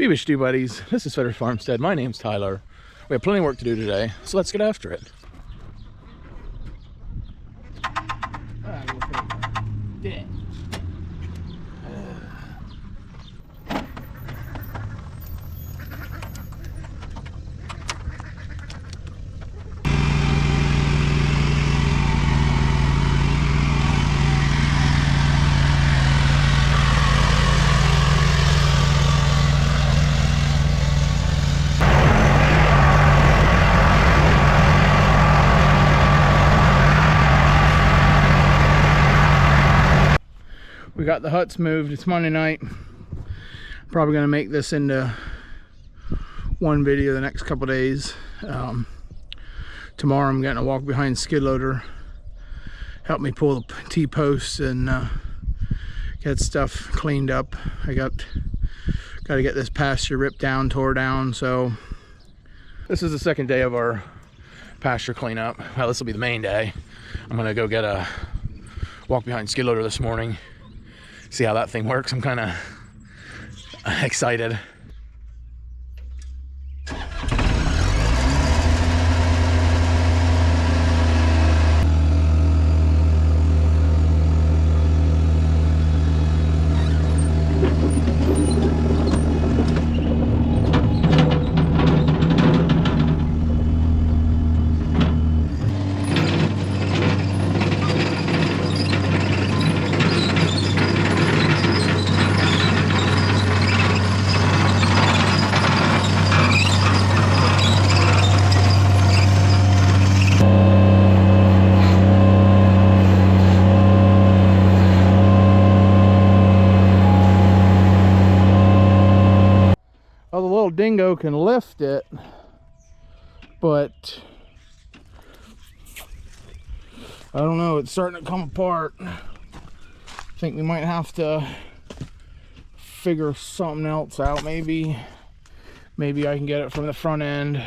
BBHD buddies, this is Fetter's Farmstead. My name's Tyler. We have plenty of work to do today, so let's get after it. We got the huts moved. It's Monday night. Probably gonna make this into one video the next couple days. Tomorrow I'm getting a walk behind skid loader, help me pull the T-posts and get stuff cleaned up. I got to get this pasture ripped down, tore down. So this is the second day of our pasture cleanup. Well, this will be the main day. I'm gonna go get a walk behind skid loader this morning, see how that thing works. I'm kind of excited. Well, the little dingo can lift it, but I don't know, it's starting to come apart. I think we might have to figure something else out. Maybe I can get it from the front end.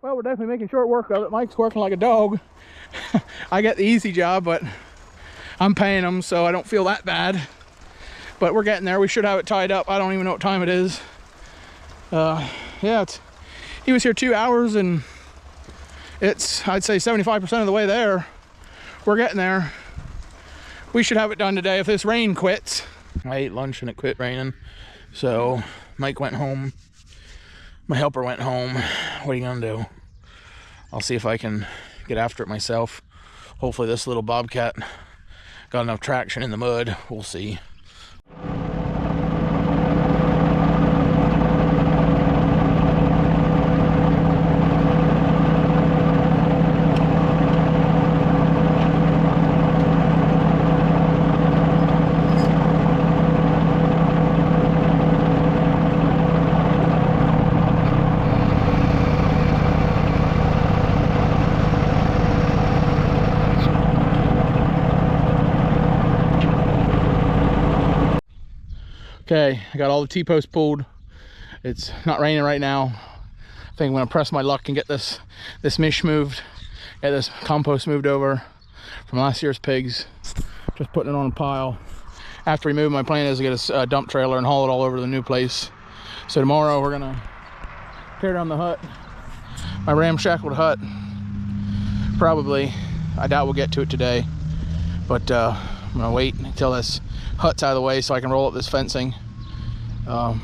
Well, we're definitely making short work of it. Mike's working like a dog. I get the easy job, but I'm paying him, so I don't feel that bad. But we're getting there. We should have it tied up. I don't even know what time it is. Yeah, he was here 2 hours, and it's, I'd say, 75% of the way there. We're getting there. We should have it done today if this rain quits. I ate lunch and it quit raining, so Mike went home. My helper went home. What are you gonna do? I'll see if I can get after it myself. Hopefully this little bobcat got enough traction in the mud. We'll see. Okay, I got all the T-posts pulled. It's not raining right now. I think I'm gonna press my luck and get this mish moved, get this compost moved over from last year's pigs. Just putting it on a pile. After we move, my plan is to get a dump trailer and haul it all over to the new place. So tomorrow we're gonna tear down the hut, my ramshackled hut. Probably, I doubt we'll get to it today, but I'm gonna wait until this hut's out of the way so I can roll up this fencing. I'm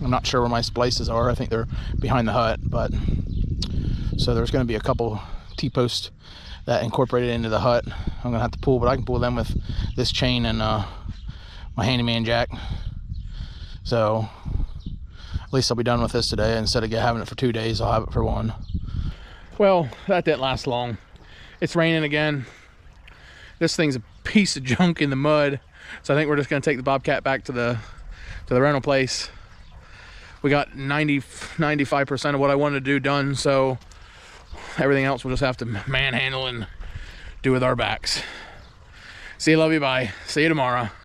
not sure where my splices are. I think they're behind the hut, but so there's going to be a couple T-posts that incorporated into the hut I'm gonna have to pull, but I can pull them with this chain and my handyman jack. So at least I'll be done with this today. Instead of having it for 2 days, I'll have it for 1. Well, that didn't last long. It's raining again. This thing's a piece of junk in the mud, so I think we're just gonna take the Bobcat back to the rental place. We got 95% of what I wanted to do done, so everything else we'll just have to manhandle and do with our backs. See you, love you, bye. See you tomorrow.